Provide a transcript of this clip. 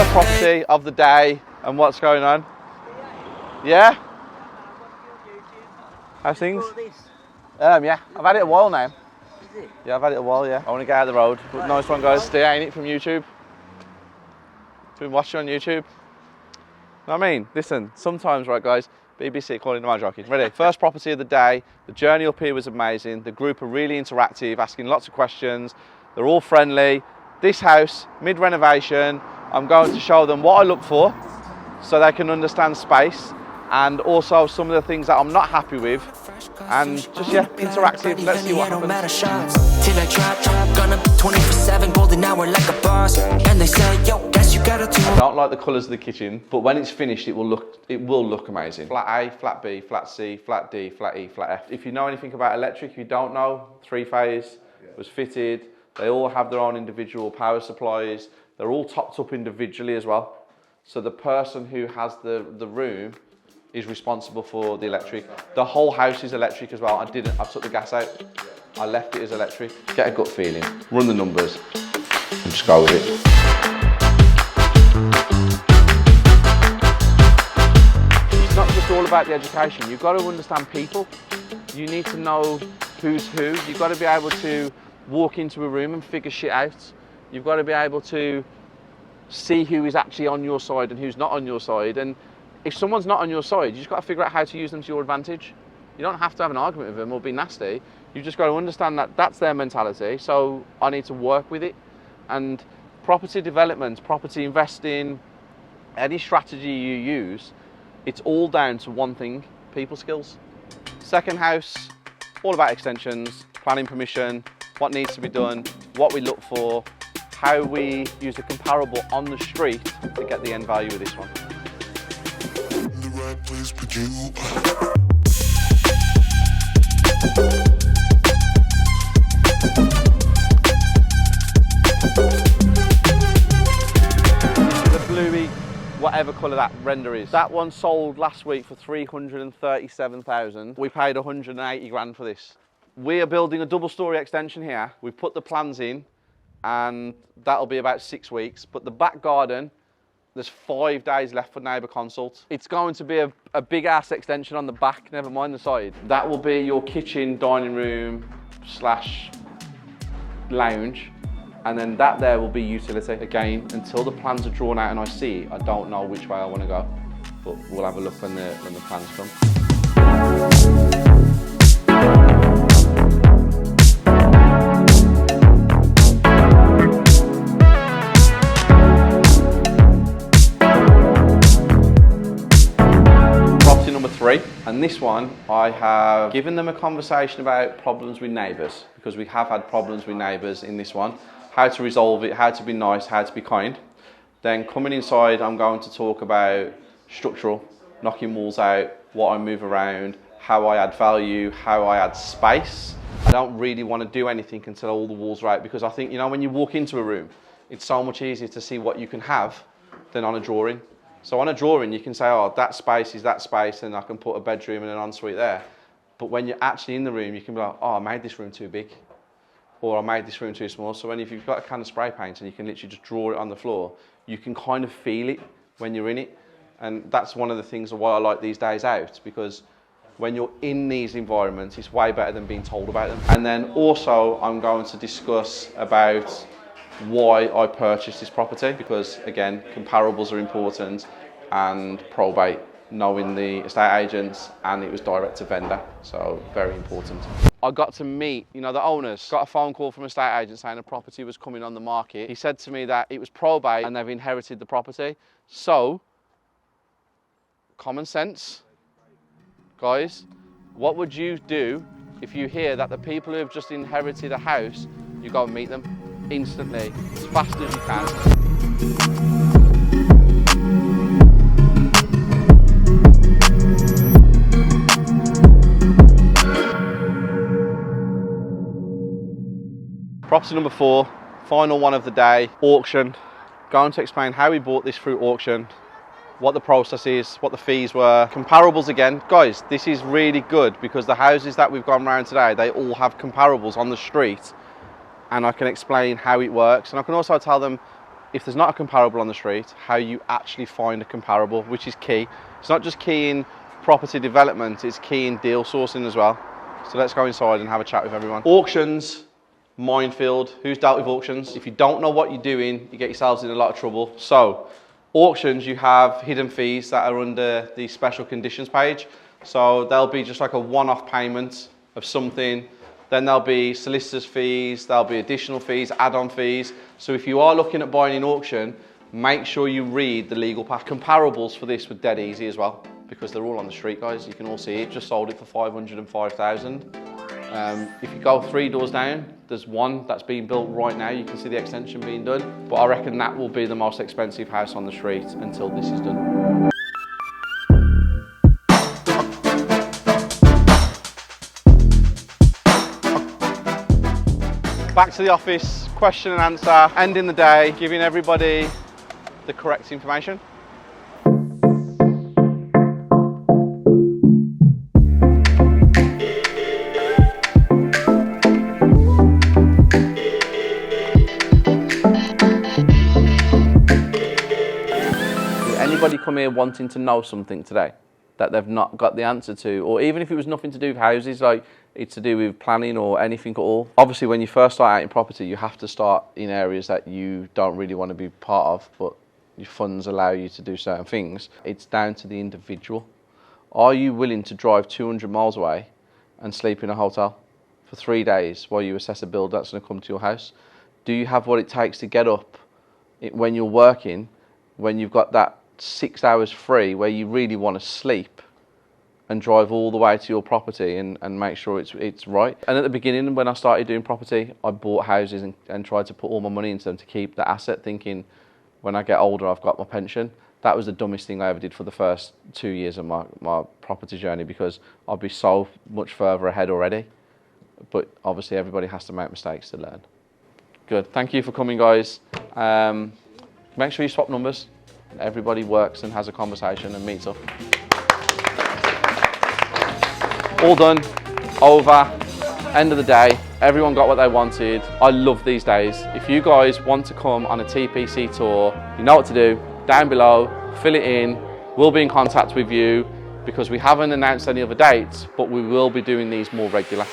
First property of the day, and what's going on? Yeah? How's things? Yeah, I've had it a while now. Yeah, I've had it a while, yeah. I want to get out of the road. But nice one, guys. Ste, ain't it, from YouTube? Been watching on YouTube. Know what I mean? Listen, sometimes, right, guys, BBC calling the mad jockey. Ready? First property of the day. The journey up here was amazing. The group are really interactive, asking lots of questions. They're all friendly. This house, mid-renovation, I'm going to show them what I look for so they can understand space, and also some of the things that I'm not happy with, and just, yeah, interactive. Let's see what happens. I don't like the colours of the kitchen, but when it's finished, it will look amazing. Flat A, flat B, flat C, flat D, flat E, flat F. If you know anything about electric, if you don't know, 3-phase was fitted. They all have their own individual power supplies. They're all topped up individually as well. So the person who has the room is responsible for the electric. The whole house is electric as well. I took the gas out. I left it as electric. Get a gut feeling, run the numbers, and just go with it. It's not just all about the education. You've got to understand people. You need to know who's who. You've got to be able to walk into a room and figure shit out. You've got to be able to see who is actually on your side and who's not on your side. And if someone's not on your side, you just got to figure out how to use them to your advantage. You don't have to have an argument with them or be nasty. You've just got to understand that that's their mentality, so I need to work with it. And property development, property investing, any strategy you use, it's all down to one thing: people skills. Second house, all about extensions, planning permission, what needs to be done, what we look for, how we use a comparable on the street to get the end value of this one. The bluey, whatever colour that render is. That one sold last week for 337,000. We paid 180 grand for this. We are building a double-storey extension here. We've put the plans in, and that'll be about 6 weeks. But the back garden, there's 5 days left for neighbour consult. It's going to be a big ass extension on the back, never mind the side. That will be your kitchen, dining room / lounge. And then that there will be utility. Again, until the plans are drawn out and I see it, I don't know which way I want to go. But we'll have a look when the plans come. And this one, I have given them a conversation about problems with neighbours, because we have had problems with neighbours in this one, how to resolve it, how to be nice, how to be kind. Then coming inside, I'm going to talk about structural, knocking walls out, what I move around, how I add value, how I add space. I don't really want to do anything until all the walls are out, because I think, you know, when you walk into a room, it's so much easier to see what you can have than on a drawing. So on a drawing, you can say, oh, that space is that space, and I can put a bedroom and an ensuite there. But when you're actually in the room, you can be like, oh, I made this room too big, or I made this room too small. So if you've got a can of spray paint and you can literally just draw it on the floor, you can kind of feel it when you're in it. And that's one of the things of why I like these days out, because when you're in these environments, it's way better than being told about them. And then also, I'm going to discuss about why I purchased this property, because again, comparables are important, and probate, knowing the estate agents, and it was direct to vendor, so very important. I got to meet, you know, the owners. Got a phone call from a estate agent saying a property was coming on the market. He said to me that it was probate and they've inherited the property. So, common sense, guys, what would you do if you hear that the people who have just inherited a house, you go and meet them instantly, as fast as you can. Property number 4, final one of the day, auction. Going to explain how we bought this through auction, what the process is, what the fees were. Comparables again. Guys, this is really good because the houses that we've gone around today, they all have comparables on the street, and I can explain how it works, and I can also tell them if there's not a comparable on the street, how you actually find a comparable, which is key. It's not just key in property development, it's key in deal sourcing as well. So let's go inside and have a chat with everyone. Auctions, minefield. Who's dealt with auctions? If you don't know what you're doing, you get yourselves in a lot of trouble. So auctions, you have hidden fees that are under the special conditions page. So there'll be just like a one-off payment of something. Then there'll be solicitors' fees, there'll be additional fees, add-on fees. So if you are looking at buying in auction, make sure you read the legal pack. Comparables for this were dead easy as well, because they're all on the street, guys. You can all see it. Just sold it for 505,000. If you go 3 doors down, there's one that's being built right now. You can see the extension being done. But I reckon that will be the most expensive house on the street until this is done. Back to the office, question and answer, ending the day, giving everybody the correct information. Did anybody come here wanting to know something today that they've not got the answer to? Or even if it was nothing to do with houses, like it's to do with planning or anything at all. Obviously, when you first start out in property, you have to start in areas that you don't really want to be part of, but your funds allow you to do certain things. It's down to the individual. Are you willing to drive 200 miles away and sleep in a hotel for 3 days while you assess a bill that's going to come to your house? Do you have what it takes to get up when you're working, when you've got that 6 hours free where you really want to sleep, and drive all the way to your property and make sure it's right? And at the beginning, when I started doing property, I bought houses and tried to put all my money into them to keep the asset, thinking when I get older, I've got my pension. That was the dumbest thing I ever did for the first 2 years of my property journey, because I'd be so much further ahead already. But obviously, everybody has to make mistakes to learn. Good, thank you for coming, guys. Make sure you swap numbers. Everybody works and has a conversation and meets up. All done, over, end of the day, everyone got what they wanted. I love these days. If you guys want to come on a TPC tour, you know what to do, down below, fill it in, we'll be in contact with you, because we haven't announced any other dates, but we will be doing these more regular.